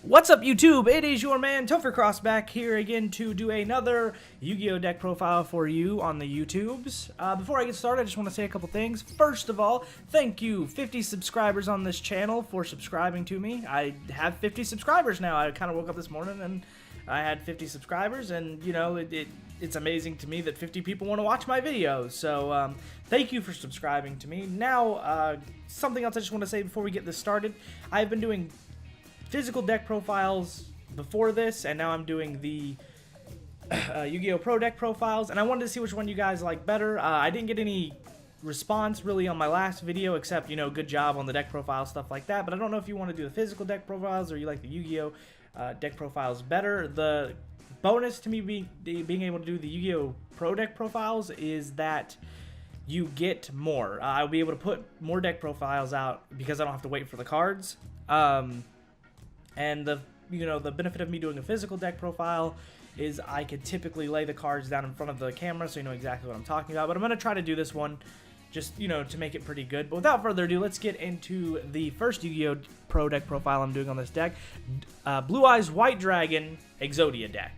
What's up, YouTube? It is your man Topher Crost back here again to do another Yu-Gi-Oh deck profile for you on the YouTubes. Before I get started, I just want to say a couple things. First of all, thank you 50 subscribers on this channel for subscribing to me. I have 50 subscribers now. I kind of woke up this morning and I had 50 subscribers, and you know, it's amazing to me that 50 people want to watch my videos. So thank you for subscribing to me. Now, something else I just want to say before we get this started. I've been doing physical deck profiles before this, and now I'm doing the Yu-Gi-Oh! Pro deck profiles, and I wanted to see which one you guys like better. I didn't get any response really on my last video, except, you know, good job on the deck profile, stuff like that, but I don't know if you want to do the physical deck profiles or you like the Yu-Gi-Oh! Deck profiles better. The bonus to me being able to do the Yu-Gi-Oh! Pro deck profiles is that you get more. I'll be able to put more deck profiles out because I don't have to wait for the cards. And the benefit of me doing a physical deck profile is I could typically lay the cards down in front of the camera so you know exactly what I'm talking about. But I'm going to try to do this one just, you know, to make it pretty good. But without further ado, let's get into the first Yu-Gi-Oh! Pro deck profile I'm doing on this deck. BlueEyes White Dragon Exodia deck.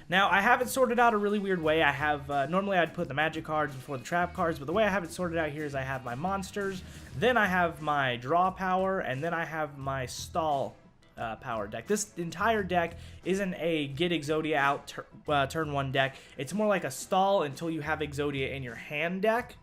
Now, I have it sorted out a really weird way. I have, normally I'd put the magic cards before the trap cards, but the way I have it sorted out here is I have my monsters, then I have my draw power, and then I have my stall power deck. This entire deck isn't a get Exodia out turn one deck. It's more like a stall until you have Exodia in your hand deck.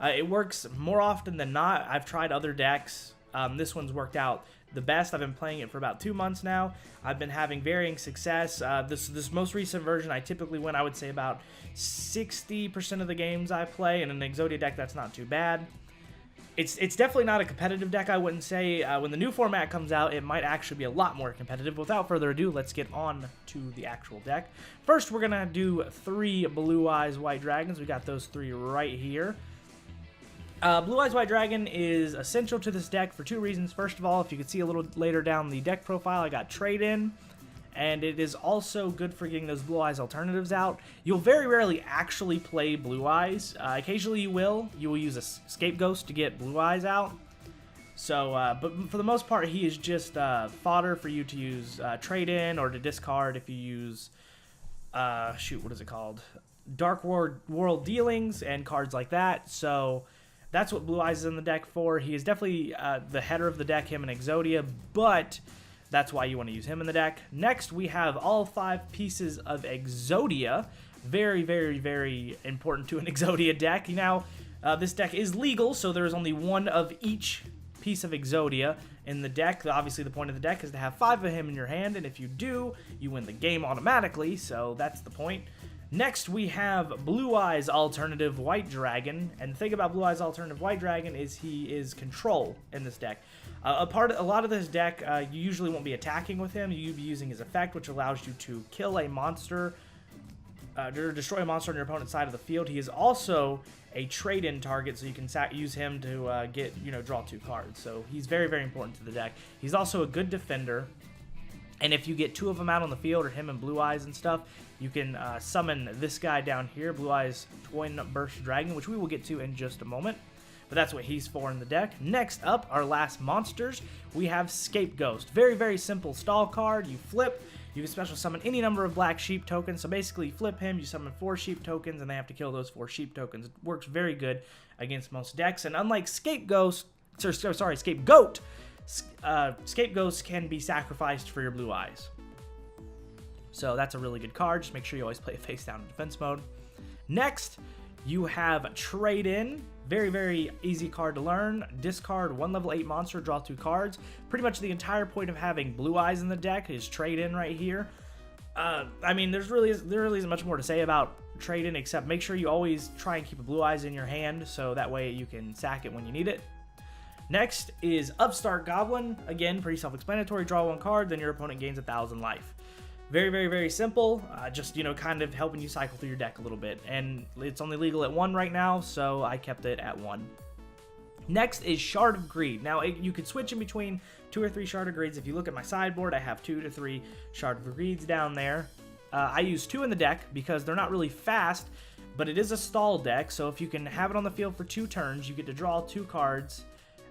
It works more often than not. I've tried other decks. This one's worked out the best. I've been playing it for about 2 months now. I've been having varying success. This most recent version, I typically win, I would say, about 60% of the games I play. In an Exodia deck, that's not too bad. It's definitely not a competitive deck, I wouldn't say. When the new format comes out, it might actually be a lot more competitive. Without further ado, let's get on to the actual deck. First, we're going to do 3 BlueEyes White Dragons. We got those 3 right here. BlueEyes White Dragon is essential to this deck for 2 reasons. First of all, if you can see a little later down the deck profile, I got trade-in. And it is also good for getting those BlueEyes alternatives out. You'll very rarely actually play BlueEyes. Occasionally you will. You will use a Scape Ghost to get BlueEyes out. So, but for the most part, he is just fodder for you to use trade-in or to discard if you use, shoot, what is it called? Dark World Dealings and cards like that. So that's what BlueEyes is in the deck for. He is definitely the header of the deck, him and Exodia, but that's why you want to use him in the deck. Next, we have all 5 pieces of Exodia. Very, very, very important to an Exodia deck. Now, this deck is legal, so there is only 1 of each piece of Exodia in the deck. Obviously, the point of the deck is to have 5 of him in your hand, and if you do, you win the game automatically, so that's the point. Next, we have BlueEyes Alternative White Dragon, and the thing about BlueEyes Alternative White Dragon is he is control in this deck. A lot of this deck, you usually won't be attacking with him. You'll be using his effect, which allows you to kill a monster, or destroy a monster on your opponent's side of the field. He is also a trade-in target, so you can use him to draw 2 cards. So he's very, very important to the deck. He's also a good defender. And if you get 2 of them out on the field, or him and BlueEyes and stuff, you can summon this guy down here, BlueEyes Twin Burst Dragon, which we will get to in just a moment. But that's what he's for in the deck. Next up, our last monsters, we have Scape Ghosts. Very, very simple stall card. You flip, you can special summon any number of black sheep tokens. So basically, you flip him, you summon 4 sheep tokens, and they have to kill those 4 sheep tokens. It works very good against most decks. And unlike Scape Goat, Scape Ghosts can be sacrificed for your BlueEyes. So that's a really good card. Just make sure you always play it face down in defense mode. Next, you have Trade-In. Very, very easy card to learn. Discard 1 level 8 monster, draw 2 cards. Pretty much the entire point of having BlueEyes in the deck is Trade-In right here. I mean, there really isn't much more to say about Trade-In, except make sure you always try and keep a BlueEyes in your hand, so that way you can sack it when you need it. Next is Upstart Goblin. Again, pretty self-explanatory. Draw 1 card, then your opponent gains 1,000 life. Very, very, very simple. Just, kind of helping you cycle through your deck a little bit. And it's only legal at 1 right now, so I kept it at 1. Next is Shard of Greed. Now, you could switch in between 2 or 3 Shard of Greeds. If you look at my sideboard, I have 2 to 3 Shard of Greeds down there. I use 2 in the deck because they're not really fast, but it is a stall deck. So if you can have it on the field for 2 turns, you get to draw 2 cards.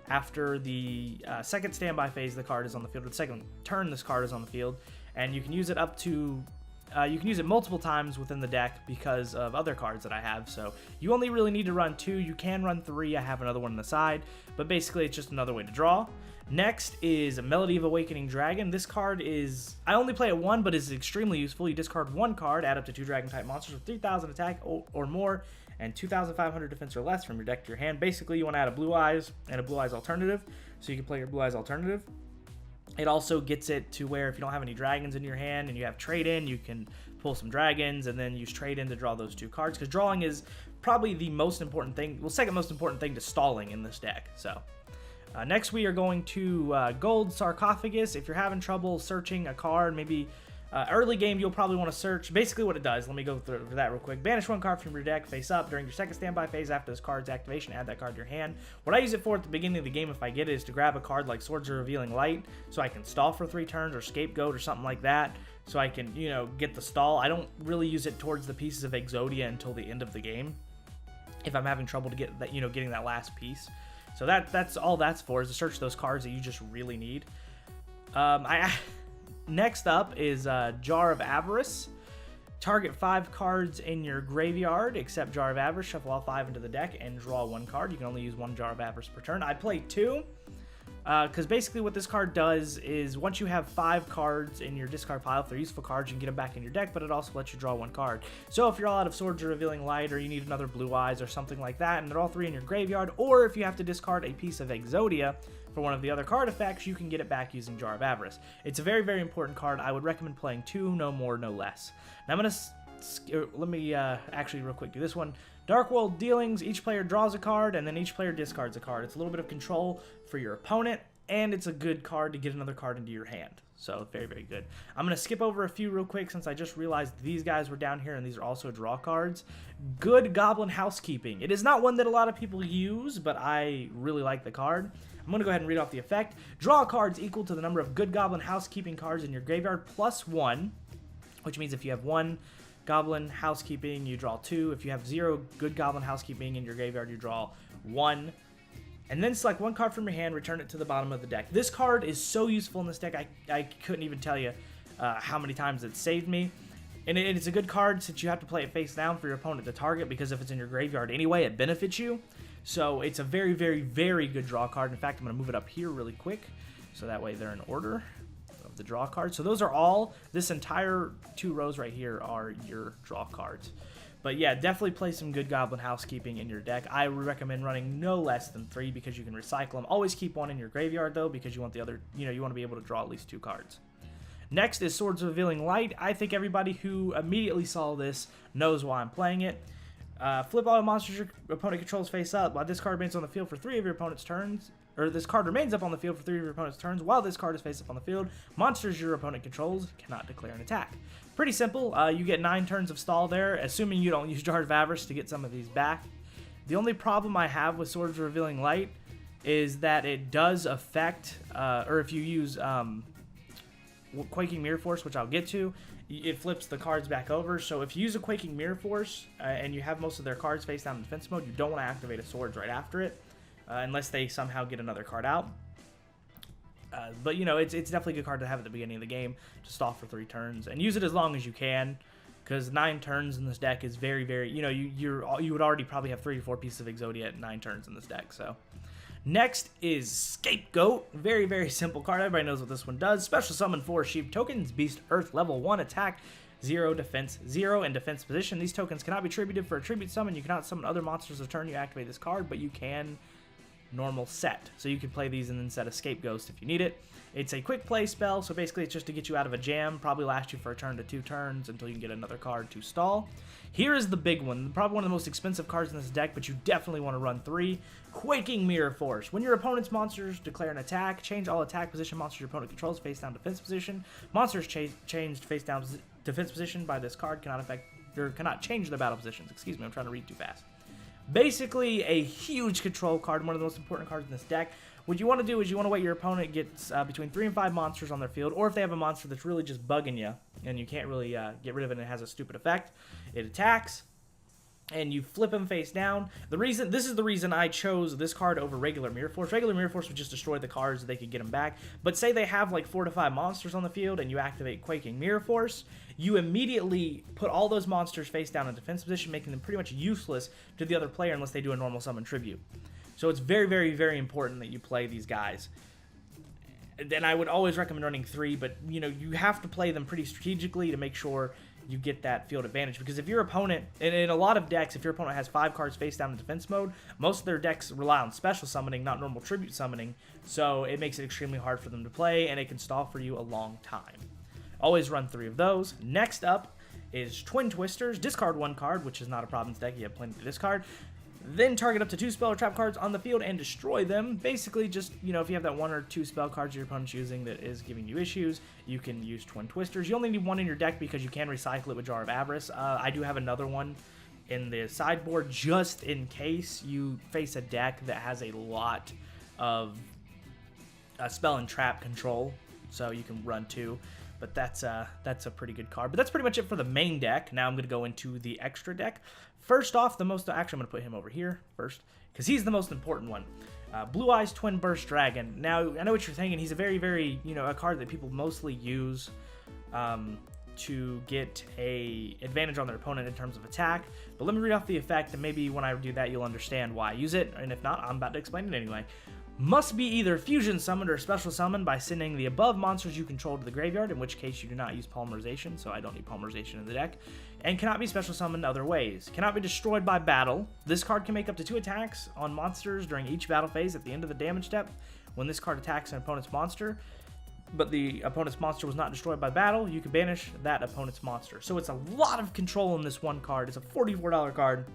after the second standby phase, the card is on the field, or the second turn this card is on the field, and you can use it up to, you can use it multiple times within the deck because of other cards that I have, so you only really need to run 2. You can run 3, I have another one on the side, but basically it's just another way to draw. Next is Melody of Awakening Dragon. This card is, I only play it 1, but is extremely useful. You discard 1 card, add up to 2 dragon-type monsters with 3,000 attack or more, and 2,500 defense or less from your deck to your hand. Basically, you want to add a BlueEyes and a BlueEyes alternative, so you can play your BlueEyes alternative. It also gets it to where if you don't have any dragons in your hand and you have trade-in, you can pull some dragons and then use trade-in to draw those 2 cards, because drawing is probably the most important thing, well, second most important thing to stalling in this deck. So next we are going to Goldsarcophagus. If you're having trouble searching a card, maybe early game, you'll probably want to search. Basically what it does, let me go through that real quick. Banish 1 card from your deck face up. During your second standby phase after this card's activation, add that card to your hand. What I use it for at the beginning of the game, if I get it, is to grab a card like Swords of Revealing Light, so I can stall for 3 turns, or Scape Ghost or something like that, so I can, you know, get the stall. I don't really use it towards the pieces of Exodia until the end of the game, if I'm having trouble to get that, you know, getting that last piece. So that's all that's for, is to search those cards that you just really need. Next up is Jar of Avarice. Target 5 cards in your graveyard, except Jar of Avarice. Shuffle all 5 into the deck and draw 1 card. You can only use 1 Jar of Avarice per turn. I play 2, because basically what this card does is once you have 5 cards in your discard pile, if they're useful cards, you can get them back in your deck, but it also lets you draw 1 card. So if you're all out of Swords of Revealing Light, or you need another BlueEyes or something like that, and they're all 3 in your graveyard, or if you have to discard a piece of Exodia for one of the other card effects, you can get it back using Jar of Avarice. It's a very, very important card. I would recommend playing 2, no more, no less. Now I'm going to, let me actually real quick do this one. Dark World Dealings, each player draws a card, and then each player discards a card. It's a little bit of control for your opponent, and it's a good card to get another card into your hand. So very, very good. I'm going to skip over a few real quick since I just realized these guys were down here, and these are also draw cards. Good Goblin Housekeeping. It is not one that a lot of people use, but I really like the card. I'm going to go ahead and read off the effect. Draw cards equal to the number of Good Goblin Housekeeping cards in your graveyard plus 1, which means if you have 1 Goblin Housekeeping, you draw 2. If you have 0 Good Goblin Housekeeping in your graveyard, you draw 1. And then select 1 card from your hand, return it to the bottom of the deck. This card is so useful in this deck, I couldn't even tell you how many times it saved me. And it's a good card since you have to play it face down for your opponent to target, because if it's in your graveyard anyway, it benefits you. So it's a very, very, very good draw card. In fact, I'm going to move it up here really quick, so that way they're in order of the draw cards. So those are all, this entire 2 rows right here are your draw cards. But yeah, definitely play some Good Goblin Housekeeping in your deck. I would recommend running no less than 3 because you can recycle them. Always keep 1 in your graveyard though, because you want the other, you know, you want to be able to draw at least 2 cards. Next is Swords of Revealing Light. I think everybody who immediately saw this knows why I'm playing it. Flip all the monsters your opponent controls face up. While this card remains on the field for 3 of your opponent's turns, or this card remains up on the field for 3 of your opponent's turns, while this card is face up on the field, monsters your opponent controls cannot declare an attack. Pretty simple. You get 9 turns of stall there, assuming you don't use Jar of Avarice to get some of these back. The only problem I have with Swords of Revealing Light is that it does affect, or if you use Quaking Mirror Force, which I'll get to, it flips the cards back over. So if you use a Quaking Mirror Force and you have most of their cards face down in defense mode, you don't want to activate a Swords right after it, unless they somehow get another card out. But you know, it's definitely a good card to have at the beginning of the game to stall for 3 turns and use it as long as you can, because 9 turns in this deck is very, very, you know, you would already probably have 3 to 4 pieces of Exodia at 9 turns in this deck. So next is Scape Ghosts. Very, very simple card. Everybody knows what this one does. Special summon 4 sheep tokens. Beast Earth level 1 attack 0 defense 0 in defense position. These tokens cannot be attributed for a tribute summon. You cannot summon other monsters of turn you activate this card, but you can normal set. So you can play these and then set a Scape Ghost if you need it. It's a quick play spell, so basically it's just to get you out of a jam. Probably last you for a turn to 2 turns until you can get another card to stall. Here is the big one, probably one of the most expensive cards in this deck, but you definitely want to run 3. Quaking Mirror Force. When your opponent's monsters declare an attack, change all attack position monsters your opponent controls face down defense position. Monsters changed face down defense position by this card cannot affect or cannot change their battle positions. Excuse me, I'm trying to read too fast. Basically a huge control card, one of the most important cards in this deck. What you want to do is you want to wait your opponent gets between 3 and 5 monsters on their field, or if they have a monster that's really just bugging you and you can't really get rid of it and it has a stupid effect, it attacks. and you flip them face down. This is the reason I chose this card over regular Mirror Force. Regular Mirror Force would just destroy the cards so they could get them back. But say they have like 4 to 5 monsters on the field and you activate Quaking Mirror Force, you immediately put all those monsters face down in defense position, making them pretty much useless to the other player unless they do a normal summon tribute. So it's very, very, very important that you play these guys. And I would always recommend running 3, but you know, you have to play them pretty strategically to make sure you get that field advantage, because if your opponent, and in a lot of decks, if your opponent has 5 cards face down in defense mode, most of their decks rely on special summoning, not normal tribute summoning, so it makes it extremely hard for them to play, and it can stall for you a long time. Always run 3 of those. Next up is Twin Twisters. Discard 1 card, which is not a problem in this deck, you have plenty to discard. Then target up to 2 spell or trap cards on the field and destroy them. Basically, just, you know, if you have that 1 or 2 spell cards your opponent's using that is giving you issues, you can use Twin Twisters. You only need 1 in your deck because you can recycle it with Jar of Avarice. I do have another one in the sideboard just in case you face a deck that has a lot of spell and trap control, so you can run 2. But that's a pretty good card. But that's pretty much it for the main deck. Now I'm going to go into the extra deck. First off, actually I'm going to put him over here first, because he's the most important one. BlueEyes Twin Burst Dragon. Now, I know what you're thinking. He's a very, very, you know, a card that people mostly use to get a advantage on their opponent in terms of attack. But let me read off the effect, and maybe when I do that, you'll understand why I use it. And if not, I'm about to explain it anyway. Must be either fusion summoned or special summoned by sending the above monsters you control to the graveyard, in which case you do not use polymerization, so I don't need polymerization in the deck, and cannot be special summoned other ways. Cannot be destroyed by battle. This card can make up to 2 attacks on monsters during each battle phase at the end of the damage step. When this card attacks an opponent's monster, but the opponent's monster was not destroyed by battle, you can banish that opponent's monster. So it's a lot of control in this one card. It's a $44 card.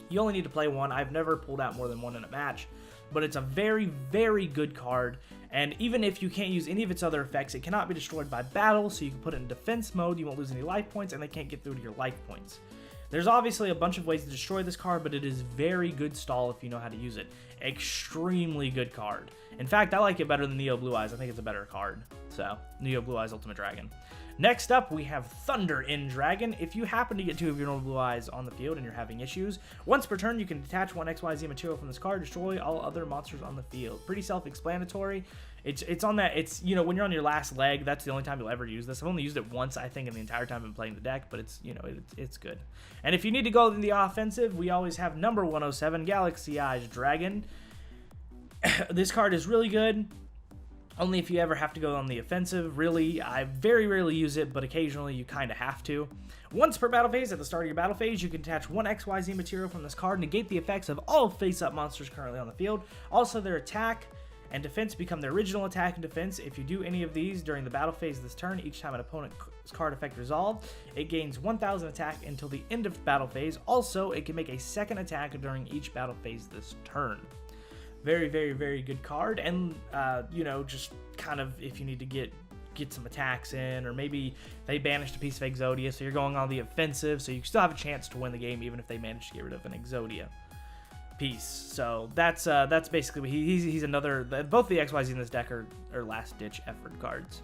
You only need to play 1. I've never pulled out more than 1 in a match. But it's a very, very good card, and even if you can't use any of its other effects, it cannot be destroyed by battle, so you can put it in defense mode, you won't lose any life points, and they can't get through to your life points. There's obviously a bunch of ways to destroy this card, but it is very good stall if you know how to use it. Extremely good card. In fact, I like it better than Neo BlueEyes. I think it's a better card. So, Neo BlueEyes Ultimate Dragon. Next up, we have Thunder End Dragon. If you happen to get 2 of your normal BlueEyes on the field and you're having issues, once per turn, you can detach 1 XYZ material from this card, destroy all other monsters on the field. Pretty self-explanatory. It's on that, it's, you know, when you're on your last leg, that's the only time you'll ever use this. I've only used it once, I think, in the entire time I've been playing the deck, but it's, you know, it's good. And if you need to go in the offensive, we always have number 107, Galaxy Eyes Dragon. This card is really good. Only if you ever have to go on the offensive. Really, I very rarely use it, but occasionally you kind of have to. Once per battle phase, at the start of your battle phase, you can attach 1 XYZ material from this card, negate the effects of all face-up monsters currently on the field. Also, their attack and defense become their original attack and defense. If you do any of these during the battle phase this turn, each time an opponent's card effect resolved, it gains 1,000 attack until the end of battle phase. Also, it can make a second attack during each battle phase this turn. Very, very, very good card, and you know, just kind of if you need to get some attacks in, or maybe they banished a piece of Exodia, so you're going on the offensive, so you still have a chance to win the game even if they manage to get rid of an Exodia piece. So that's basically what he's another. Both the XYZ in this deck are last ditch effort cards.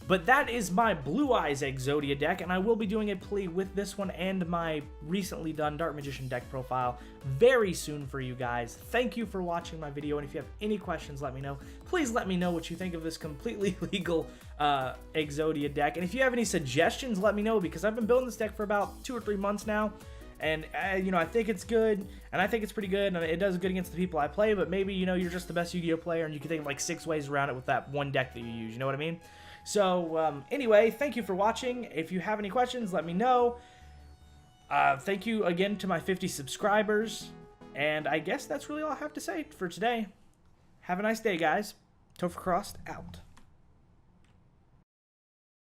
But that is my BlueEyes Exodia deck, and I will be doing a play with this one and my recently done Dark Magician deck profile very soon for you guys. Thank you for watching my video, and if you have any questions, let me know. Please let me know what you think of this completely legal Exodia deck, and if you have any suggestions, let me know, because I've been building this deck for about 2 or 3 months now, and you know, I think it's good, and I think it's pretty good, and it does good against the people I play, but maybe, you know, you're just the best Yu-Gi-Oh player, and you can think of like 6 ways around it with that one deck that you use, you know what I mean? So, anyway, thank you for watching. If you have any questions, let me know. Thank you again to my 50 subscribers. And I guess that's really all I have to say for today. Have a nice day, guys. Topher Crost out.